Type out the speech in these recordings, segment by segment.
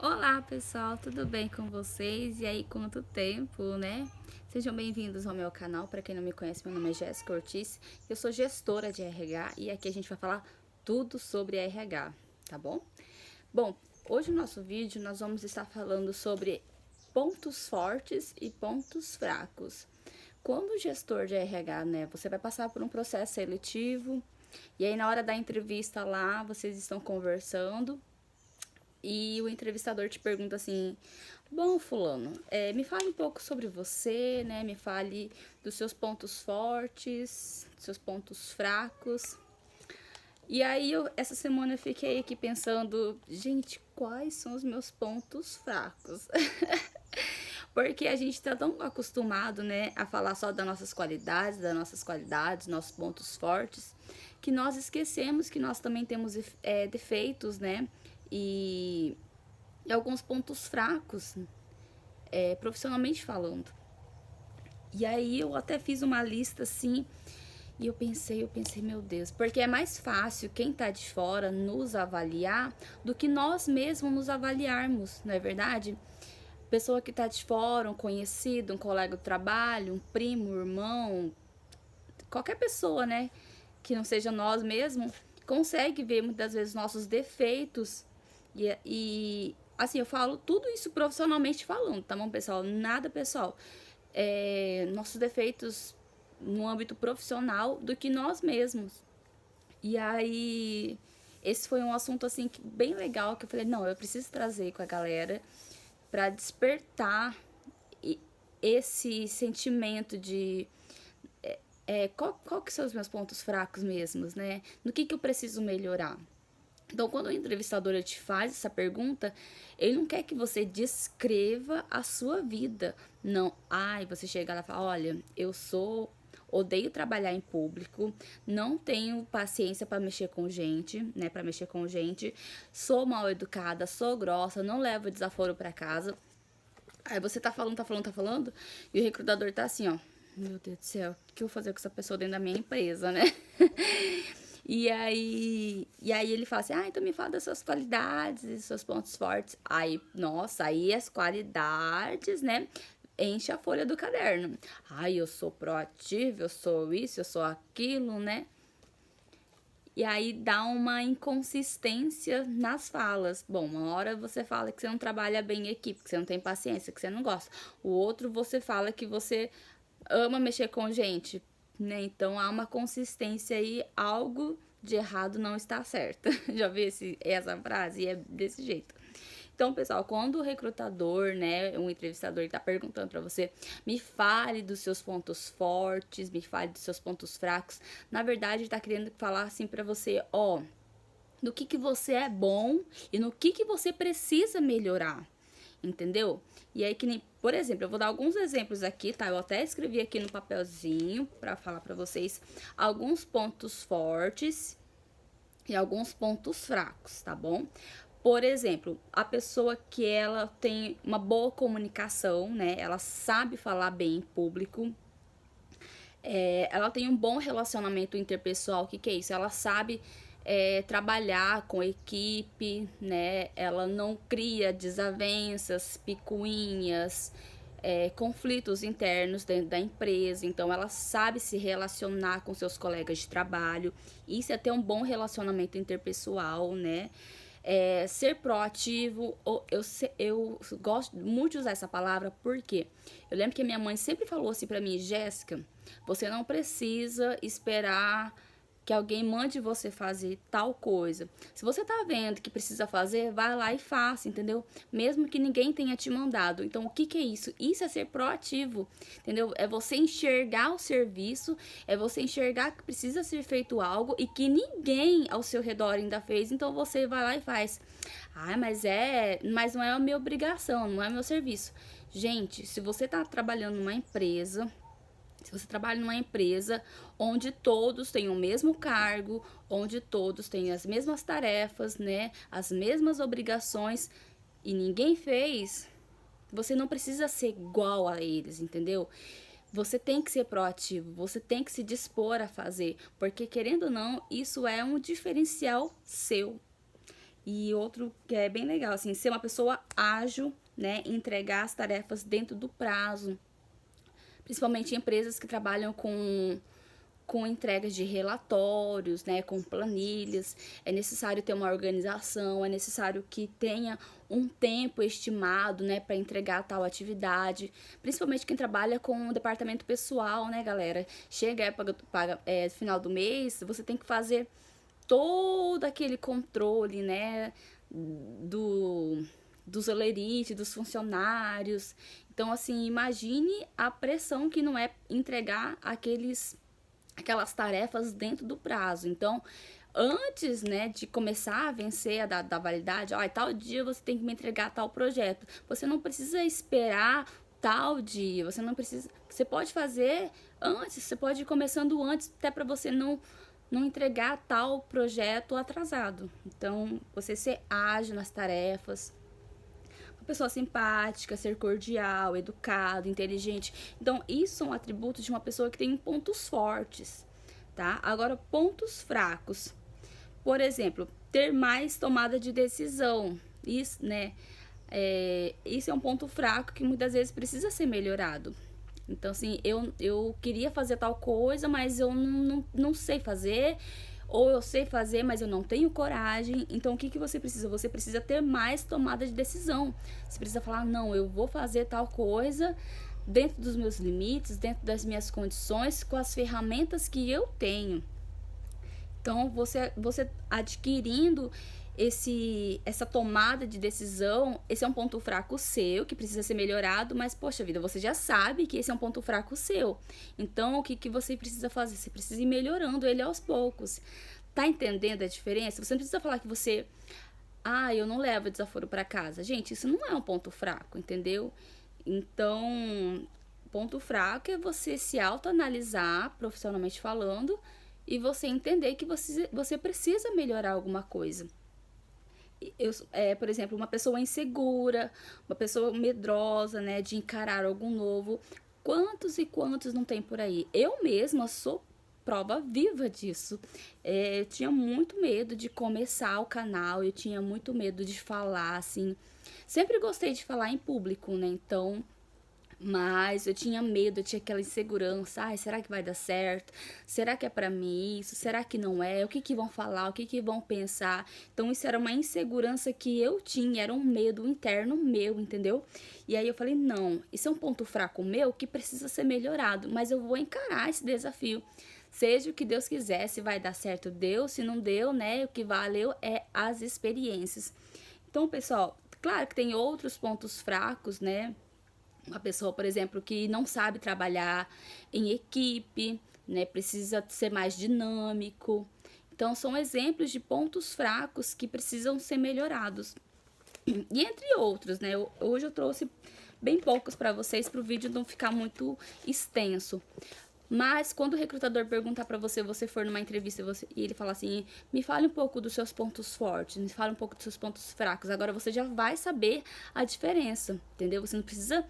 Olá pessoal, tudo bem com vocês? E aí, quanto tempo, né? Sejam bem-vindos ao meu canal. Para quem não me conhece, meu nome é Jéssica Ortiz, eu sou gestora de RH e aqui a gente vai falar tudo sobre RH, tá bom? Bom, hoje no nosso vídeo nós vamos estar falando sobre pontos fortes e pontos fracos. Quando gestor de RH, né, você vai passar por um processo seletivo e aí na hora da entrevista lá, vocês estão conversando e o entrevistador te pergunta assim: bom, fulano, me fale um pouco sobre você, né? Me fale dos seus pontos fortes, dos seus pontos fracos. E aí, essa semana eu fiquei aqui pensando, gente, quais são os meus pontos fracos? Porque a gente tá tão acostumado, né, a falar só das nossas qualidades, nossos pontos fortes, que nós esquecemos que nós também temos defeitos, né? E alguns pontos fracos, profissionalmente falando. E aí eu até fiz uma lista assim, e eu pensei, meu Deus, porque é mais fácil quem tá de fora nos avaliar do que nós mesmos nos avaliarmos, não é verdade? Pessoa que tá de fora, um conhecido, um colega de trabalho, um primo, um irmão, qualquer pessoa, né, que não seja nós mesmos, consegue ver muitas vezes nossos defeitos e assim, eu falo tudo isso profissionalmente falando, tá bom, pessoal? Nada pessoal. Nossos defeitos no âmbito profissional do que nós mesmos. E aí, esse foi um assunto assim bem legal que eu falei, não, eu preciso trazer com a galera para despertar esse sentimento de qual que são os meus pontos fracos mesmos, né? No que eu preciso melhorar? Então, quando o entrevistador te faz essa pergunta, ele não quer que você descreva a sua vida. Não, você chega lá e fala, olha, odeio trabalhar em público, não tenho paciência para mexer com gente, né, para mexer com gente, sou mal educada, sou grossa, não levo desaforo para casa. Aí você tá falando, e o recrutador tá assim, ó, meu Deus do céu, o que eu vou fazer com essa pessoa dentro da minha empresa, né? E aí ele fala assim, então me fala das suas qualidades e dos seus pontos fortes. Aí, nossa, aí as qualidades, né? Enche a folha do caderno. Eu sou proativo, eu sou isso, eu sou aquilo, né? E aí dá uma inconsistência nas falas. Bom, uma hora você fala que você não trabalha bem em equipe, que você não tem paciência, que você não gosta. O outro você fala que você ama mexer com gente, né? Então há uma consistência aí, algo de errado não está certo. Já vi essa frase? E é desse jeito. Então, pessoal, quando o recrutador, né, um entrevistador está perguntando para você, me fale dos seus pontos fortes, me fale dos seus pontos fracos, na verdade, está querendo falar assim para você, no que você é bom e no que você precisa melhorar, entendeu? E aí que nem, por exemplo, eu vou dar alguns exemplos aqui, tá? Eu até escrevi aqui no papelzinho para falar para vocês alguns pontos fortes e alguns pontos fracos, tá bom? Por exemplo, a pessoa que ela tem uma boa comunicação, né? Ela sabe falar bem em público, ela tem um bom relacionamento interpessoal. O que é isso? Ela sabe trabalhar com equipe, né? Ela não cria desavenças, picuinhas, conflitos internos dentro da empresa. Então, ela sabe se relacionar com seus colegas de trabalho. Isso é ter um bom relacionamento interpessoal, né? Ser proativo, eu gosto muito de usar essa palavra porque eu lembro que a minha mãe sempre falou assim pra mim, Jéssica, você não precisa esperar que alguém mande você fazer tal coisa. Se você tá vendo que precisa fazer, vai lá e faça, entendeu? Mesmo que ninguém tenha te mandado. Então, o que é isso? Isso é ser proativo, entendeu? É você enxergar o serviço, é você enxergar que precisa ser feito algo e que ninguém ao seu redor ainda fez, então você vai lá e faz. Mas não é a minha obrigação, não é meu serviço. Gente, se você tá trabalhando numa empresa, se você trabalha numa empresa onde todos têm o mesmo cargo, onde todos têm as mesmas tarefas, né, as mesmas obrigações e ninguém fez, você não precisa ser igual a eles, entendeu? Você tem que ser proativo, você tem que se dispor a fazer, porque querendo ou não, isso é um diferencial seu. E outro que é bem legal, assim, ser uma pessoa ágil, né? Entregar as tarefas dentro do prazo. Principalmente em empresas que trabalham com entregas de relatórios, né, com planilhas, é necessário ter uma organização, é necessário que tenha um tempo estimado, né, para entregar tal atividade, principalmente quem trabalha com o departamento pessoal, né, galera? Chega final do mês, você tem que fazer todo aquele controle, né, do dos olerites, dos funcionários. Então, assim, imagine a pressão que não é entregar aquelas tarefas dentro do prazo. Então, antes, né, de começar a vencer da validade, ó, tal dia você tem que me entregar tal projeto. Você não precisa esperar tal dia, você não precisa, você pode fazer antes, você pode ir começando antes, até para você não entregar tal projeto atrasado. Então, você ser ágil nas tarefas, uma pessoa simpática, ser cordial, educado, inteligente. Então, isso são atributos de uma pessoa que tem pontos fortes, tá? Agora, pontos fracos. Por exemplo, ter mais tomada de decisão. Isso, né? Isso é um ponto fraco que muitas vezes precisa ser melhorado. Então, assim, eu queria fazer tal coisa, mas eu não sei fazer, ou eu sei fazer, mas eu não tenho coragem. Então, o que você precisa? Você precisa ter mais tomada de decisão. Você precisa falar, não, eu vou fazer tal coisa dentro dos meus limites, dentro das minhas condições, com as ferramentas que eu tenho. Então, você adquirindo essa tomada de decisão, esse é um ponto fraco seu, que precisa ser melhorado, mas, poxa vida, você já sabe que esse é um ponto fraco seu. Então, o que você precisa fazer? Você precisa ir melhorando ele aos poucos. Tá entendendo a diferença? Você não precisa falar que você... Ah, eu não levo desaforo para casa. Gente, isso não é um ponto fraco, entendeu? Então, ponto fraco é você se autoanalisar, profissionalmente falando, e você entender que você precisa melhorar alguma coisa. Por exemplo, uma pessoa insegura, uma pessoa medrosa, né, de encarar algo novo. Quantos e quantos não tem por aí? Eu mesma sou prova viva disso. Eu tinha muito medo de começar o canal, eu tinha muito medo de falar, assim. Sempre gostei de falar em público, né? Então, mas eu tinha medo, eu tinha aquela insegurança. Ai, será que vai dar certo? Será que é pra mim isso? Será que não é? O que que vão falar? O que que vão pensar? Então isso era uma insegurança que eu tinha, era um medo interno meu, entendeu? E aí eu falei, não, isso é um ponto fraco meu que precisa ser melhorado, mas eu vou encarar esse desafio. Seja o que Deus quiser, se vai dar certo, deu, se não deu, né? O que valeu é as experiências. Então, pessoal, claro que tem outros pontos fracos, né? Uma pessoa, por exemplo, que não sabe trabalhar em equipe, né? Precisa ser mais dinâmico. Então, são exemplos de pontos fracos que precisam ser melhorados. E entre outros, né? Hoje eu trouxe bem poucos para vocês, para o vídeo não ficar muito extenso. Mas quando o recrutador perguntar para você, você for numa entrevista e ele falar assim, me fale um pouco dos seus pontos fortes, me fale um pouco dos seus pontos fracos. Agora você já vai saber a diferença, entendeu? Você não precisa,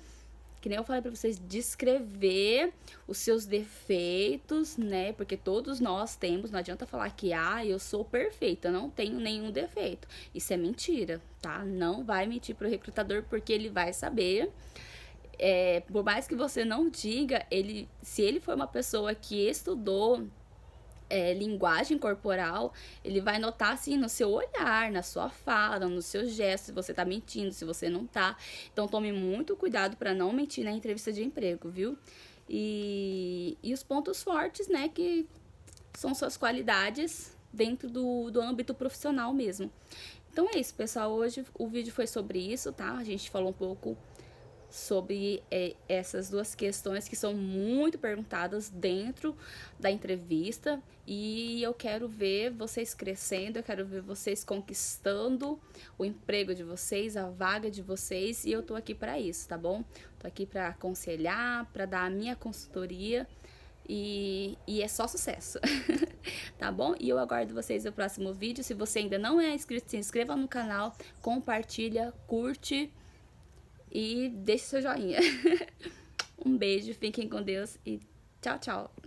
que nem eu falei pra vocês, descrever os seus defeitos, né? Porque todos nós temos, não adianta falar que, eu sou perfeita, não tenho nenhum defeito. Isso é mentira, tá? Não vai mentir pro recrutador, porque ele vai saber. Por mais que você não diga, se ele for uma pessoa que estudou linguagem corporal, ele vai notar assim no seu olhar, na sua fala, no seu gesto, se você tá mentindo, se você não tá. Então tome muito cuidado para não mentir na entrevista de emprego, viu? E os pontos fortes, né, que são suas qualidades dentro do âmbito profissional mesmo. Então é isso, pessoal. Hoje o vídeo foi sobre isso, tá? A gente falou um pouco sobre essas duas questões que são muito perguntadas dentro da entrevista, e eu quero ver vocês crescendo, eu quero ver vocês conquistando o emprego de vocês, a vaga de vocês, e eu tô aqui para isso, tá bom? Tô aqui para aconselhar, para dar a minha consultoria, e é só sucesso, tá bom? E eu aguardo vocês no próximo vídeo. Se você ainda não é inscrito, se inscreva no canal, compartilha, curte e deixe seu joinha. Um beijo, fiquem com Deus e tchau, tchau.